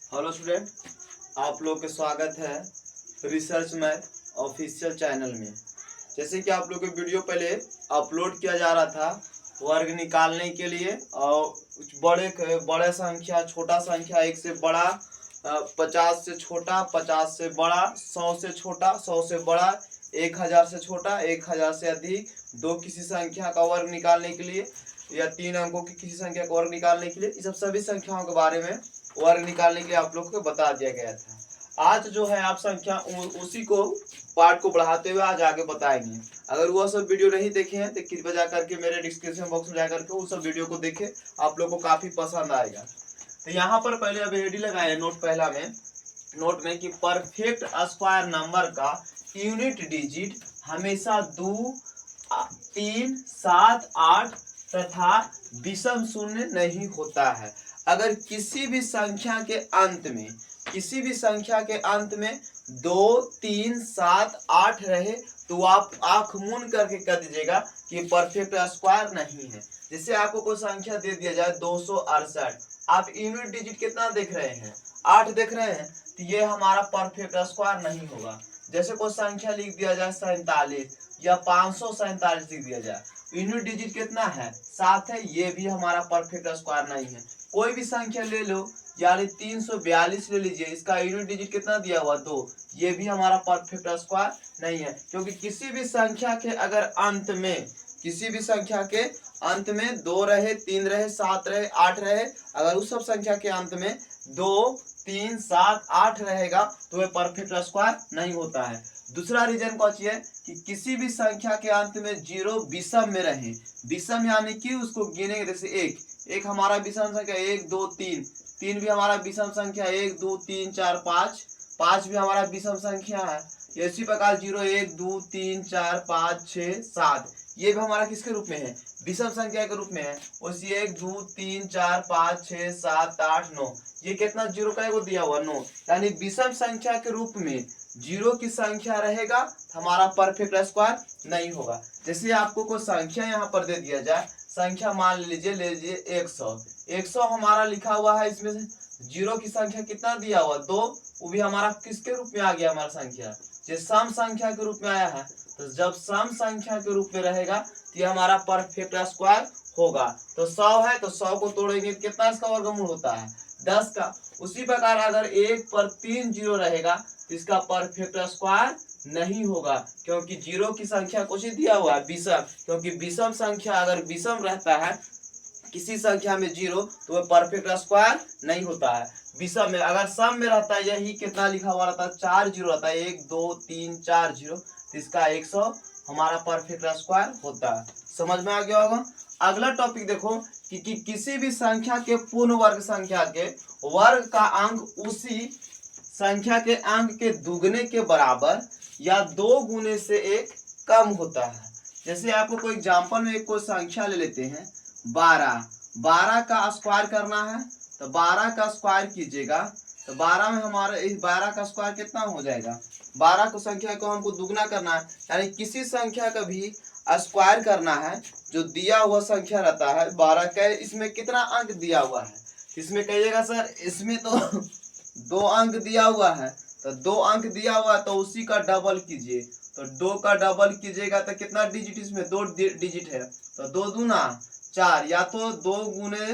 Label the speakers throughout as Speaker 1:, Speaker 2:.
Speaker 1: Hello student, आप लोग का स्वागत है रिसर्च मैथ ऑफिशियल चैनल में। जैसे कि आप लोग के वीडियो पहले अपलोड किया जा रहा था वर्ग निकालने के लिए, और बड़े संख्या, छोटा संख्या, एक से बड़ा, 50 से छोटा, 50 से बड़ा, 100 से छोटा, 100 से बड़ा, 1000 से छोटा, 1000 से अधिक, दो किसी संख्या का वर्ग निकालने के लिए या 3 अंकों की किसी संख्या का वर्ग निकालने के लिए, इस सब सभी संख्याओं के बारे में वर्ग निकालने के लिए आप लोग को बता दिया गया था। आज जो है आप संख्या उसी को पार्ट को बढ़ाते हुए आज आगे बताएंगे। अगर वह सब वीडियो नहीं देखे हैं तो कृपया जा करके मेरे डिस्क्रिप्शन बॉक्स में जा करके उस सब वीडियो को देखें, आप लोग को काफी पसंद आएगा। तो यहाँ पर पहले अब हेडी लगाए नोट पहला में, नोट में कि परफेक्ट स्क्वायर नंबर का यूनिट डिजिट हमेशा 2, 3, 7, 8 तथा विषम शून्य नहीं होता है। अगर किसी भी संख्या के अंत में 2, 3, 7, 8 रहे तो आप आंख मूंद करके कह दीजिएगा कि परफेक्ट स्क्वायर नहीं है। जैसे आपको कोई संख्या दे दिया जाए 268, आप यूनिट डिजिट कितना देख रहे हैं? 8 देख रहे हैं, तो ये हमारा परफेक्ट स्क्वायर नहीं होगा। जैसे कोई संख्या लिख दिया जाए 47 या 547 लिख दिया जाए, यूनिट डिजिट कितना है? 7 है, ये भी हमारा परफेक्ट स्क्वायर नहीं है। कोई भी संख्या ले लो, यानी 342 ले लीजिए, इसका यूनिट डिजिट कितना दिया हुआ? 2, ये भी हमारा परफेक्ट स्क्वायर नहीं है। क्योंकि किसी भी संख्या के अगर अंत में, किसी भी संख्या के अंत में 2 रहे, 3 रहे, 7 रहे, 8 रहे, अगर उस सब संख्या के अंत में 2, 3, 7, 8 रहेगा तो वह परफेक्ट स्क्वायर नहीं होता है। दूसरा रीजन कौन है कि किसी भी संख्या के अंत में 0 विषम में रहे। विषम यानी कि उसको गिनेंगे, जैसे एक हमारा विषम संख्या 1, 2, 3, 3 भी हमारा विषम संख्या 1, 2, 3, 4, 5, 5 भी हमारा विषम संख्या है। इसी प्रकार 0, 1, 2, 3, 4, 5, 6, 7 ये भी हमारा किसके रूप में है? विषम संख्या के रूप में है। उसी 1, 2, 3, 4, 5, 6, 7, 8, 9 ये कितना? 0 का एगो दिया हुआ 9, यानी विषम संख्या के रूप में 0 की संख्या रहेगा, हमारा परफेक्ट स्क्वायर नहीं होगा। जैसे आपको कोई संख्या यहाँ पर दे दिया जाए, संख्या मान लीजिए, ले लीजिए 100, 100 हमारा लिखा हुआ है, इसमें से 0 की संख्या कितना दिया हुआ? 2, वो भी हमारा किसके रूप में आ गया? हमारा संख्या ये सम संख्या के रूप में आया है। तो जब सम संख्या के रूप में रहेगा तो ये हमारा परफेक्ट स्क्वायर होगा। तो 100 है तो 100 को तोड़ेंगे, कितना इसका वर्गमूल होता है? 10 का। उसी प्रकार अगर 1 पर 3 0 रहेगा तो इसका परफेक्ट स्क्वायर नहीं होगा, क्योंकि 0 की संख्या कुछ ही दिया हुआ है, विषम। क्योंकि विषम संख्या अगर विषम रहता है किसी संख्या में 0 तो वह परफेक्ट स्क्वायर नहीं होता है। विषम में अगर सम में रहता है, यही कितना लिखा हुआ रहता है? 4 0 रहता है, 1, 2, 3, 4 0, तो इसका 100 हमारा परफेक्ट स्क्वायर होता है। समझ में आ गया होगा। अगला टॉपिक देखो कि किसी भी संख्या के पूर्ण वर्ग संख्या के वर्ग का अंक उसी संख्या के अंक के दुगने के बराबर या 2 गुने से 1 कम होता है। जैसे आपको कोई एग्जांपल में कोई संख्या ले लेते हैं 12 का स्क्वायर करना है, तो 12 का स्क्वायर कीजिएगा, तो 12 में हमारा इस 12 का स्क्वायर कितना हो जाएगा? 12 को संख्या को हमको दुगना करना है, यानी किसी संख्या का भी स्क्वायर करना है जो दिया हुआ संख्या रहता है 12 का, इसमें कितना अंक दिया हुआ है? इसमें कहिएगा सर इसमें तो 2 अंक दिया हुआ है, तो 2 अंक दिया हुआ है तो उसी का डबल कीजिए, तो 2 का डबल कीजिएगा तो कितना डिजिट? इसमें 2 डिजिट है, तो 2 दूना 4, या तो 2 गुने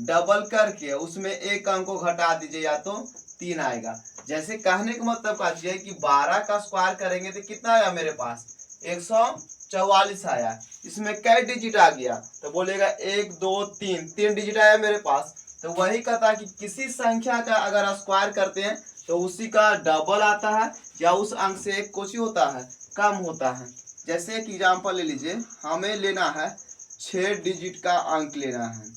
Speaker 1: डबल करके उसमें 1 अंक को घटा दीजिए, या तो 3 आएगा। जैसे कहने का मतलब का है कि 12 का स्क्वायर करेंगे तो कितना आया मेरे पास? 144 आया। इसमें कै डिजिट आ गया? तो बोलेगा 1, 2, 3 डिजिट आया मेरे पास। तो वही कहता है कि किसी संख्या का अगर स्क्वायर करते हैं तो उसी का डबल आता है, या उस अंक से एक कुछ होता है, कम होता है। जैसे एक एग्जांपल ले लीजिए, हमें लेना है 6 डिजिट का अंक लेना है।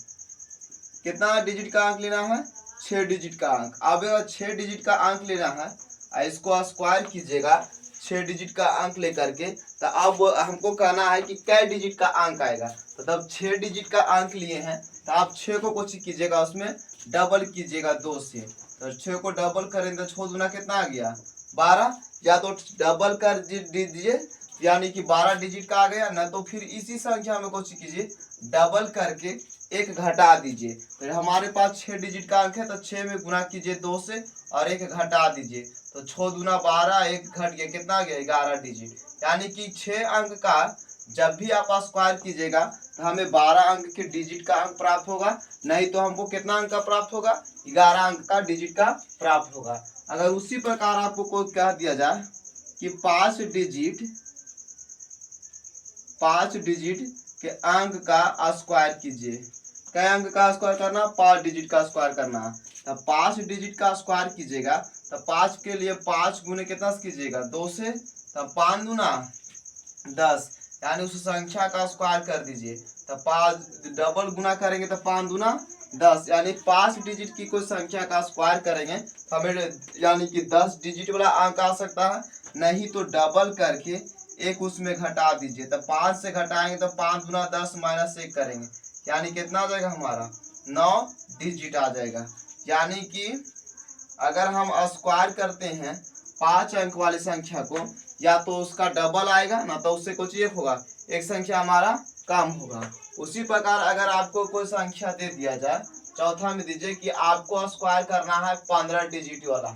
Speaker 1: कितना डिजिट का अंक लेना है? 6 डिजिट का अंक। अब 6 डिजिट का अंक लेना है, इसको स्क्वायर कीजिएगा 6 डिजिट का अंक लेकर के, तो अब हमको कहना है कि कै डिजिट का अंक आएगा। तो तब 6 डिजिट का अंक लिए हैं, तो आप 6 को कुछ कीजिएगा, उसमें डबल कीजिएगा 2 से, तो 6 को डबल करेंगे तो 6 दूना कितना आ गया? 12। या तो डबल कर दीजिए, यानी कि 12 डिजिट का आ गया ना, तो फिर इसी संख्या में कुछ कीजिए, डबल करके एक घटा दीजिए। तो हमारे पास 6 डिजिट का अंक है तो 6 में गुना कीजिए 2 से और एक घटा दीजिए। तो 6 दूना 12, एक घट गया, कितना गया 11 डिजिट। यानी कि 6 अंक का जब भी आप स्क्वायर कीजिएगा तो हमें 12 अंक के डिजिट का अंक प्राप्त होगा, नहीं तो हमको कितना अंक का प्राप्त होगा 11 अंक का डिजिट का प्राप्त होगा। अगर उसी प्रकार आपको कोई कह दिया जाए कि 5 डिजिट के अंक का स्क्वायर कीजिए, कई अंक का स्क्वायर करना 5 डिजिट का स्क्वायर करना है। तब 5 डिजिट का स्क्वायर कीजिएगा तब 5 के लिए 5 गुने कितना कीजिएगा 2 से, तब 5 दूना 10, यानी उस संख्या का स्क्वायर कर दीजिए। तब 5 डबल गुना करेंगे तो 5 दूना 10, यानी 5 डिजिट की कोई संख्या का स्क्वायर करेंगे तो हमें यानी कि 10 डिजिट वाला अंक आ सकता है, नहीं तो डबल करके एक उसमें घटा दीजिए। तब 5 से घटाएंगे तो 5 दूना 10 माइनस 1 करेंगे, यानी कितना आ जाएगा हमारा 9 डिजिट आ जाएगा। यानी कि अगर हम स्क्वायर करते हैं 5 अंक वाली संख्या को, या तो उसका डबल आएगा ना तो उससे कुछ एक होगा, एक संख्या हमारा कम होगा। उसी प्रकार अगर आपको कोई संख्या दे दिया जाए, चौथा में दीजिए कि आपको स्क्वायर करना है 15 डिजिट वाला,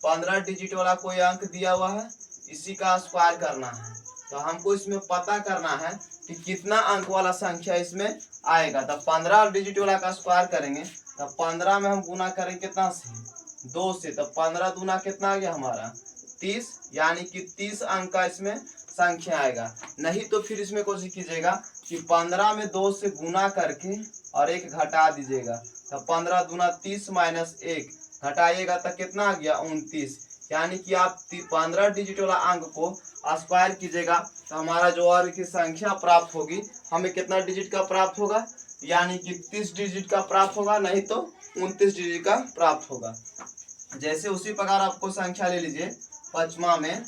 Speaker 1: 15 डिजिट वाला कोई अंक दिया हुआ है, इसी का स्क्वायर करना है। तो हमको इसमें पता करना है कि कितना अंक वाला संख्या इसमें आएगा। तब 15 डिजिट वाला का स्क्वायर करेंगे तब 15 में हम गुना करेंगे कितना से 2 से, तब 15 दूना कितना आ गया हमारा 30, यानी कि 30 अंक का इसमें संख्या आएगा। नहीं तो फिर इसमें कोशिश कीजिएगा कि 15 में 2 से गुना करके और एक घटा दीजिएगा। तब 15 दूना 30 माइनस 1 घटाइएगा तो कितना आ गया 29, यानी कि आप 15 डिजिट वाला अंक को स्क्वायर कीजिएगा तो हमारा जो और की संख्या प्राप्त होगी हमें कितना डिजिट का प्राप्त होगा, यानी कि 30 डिजिट का प्राप्त होगा, नहीं तो 29 डिजिट का प्राप्त होगा। जैसे उसी प्रकार आपको संख्या ले लीजिए 5वां में,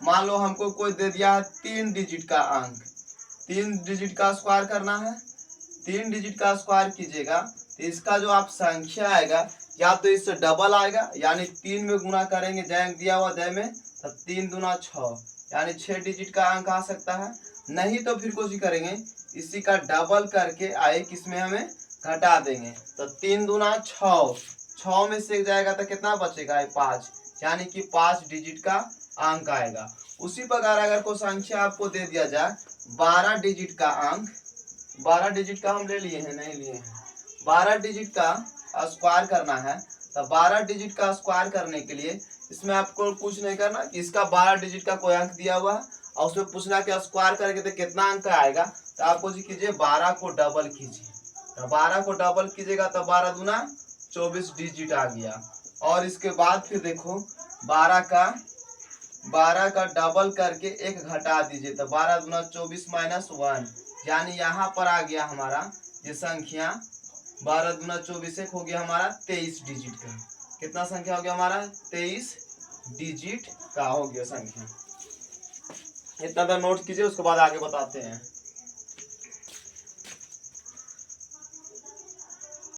Speaker 1: मान लो हमको कोई दे दिया है 3 डिजिट का अंक, 3 डिजिट का स्क्वायर करना है। 3 डिजिट का स्क्वायर कीजिएगा तो इसका जो आप संख्या आएगा या तो इससे डबल आएगा, यानी 3 में गुना करेंगे जय दिया हुआ जय में, तब 3 दूना 6, यानी 6 डिजिट का अंक आ सकता है। नहीं तो फिर कोशिश करेंगे इसी का डबल करके आए किसमें हमें घटा देंगे, तो 3 दूना 6, 6 में से जाएगा तो कितना बचेगा 5, यानी कि 5 डिजिट का अंक आएगा। उसी प्रकार अगर कोई संख्या आपको दे दिया जाए 12 डिजिट का अंक, 12 डिजिट का हम ले लिए हैं नहीं लिए हैं, 12 डिजिट का स्क्वायर करना है। तो 12 डिजिट का स्क्वायर करने के लिए इसमें आपको कुछ नहीं करना कि इसका 12 डिजिट का कोई अंक दिया हुआ है और उसमें पूछना कि स्क्वायर करके तो कितना अंक आएगा। तो आपको जी कीजिए 12 को डबल कीजिए, तो 12 को डबल कीजिएगा तो 12 दूना 24 डिजिट आ गया। और इसके बाद फिर देखो 12 का डबल करके एक घटा दीजिए, तो 12 दूना 24 माइनस 1, यानी यहाँ पर आ गया हमारा ये संख्या 12 दूना 24 एक हो गया हमारा 23 डिजिट का। कितना संख्या हो गया हमारा 23 डिजिट का हो गया संख्या। इतना तो नोट कीजिए, उसके बाद आगे बताते हैं।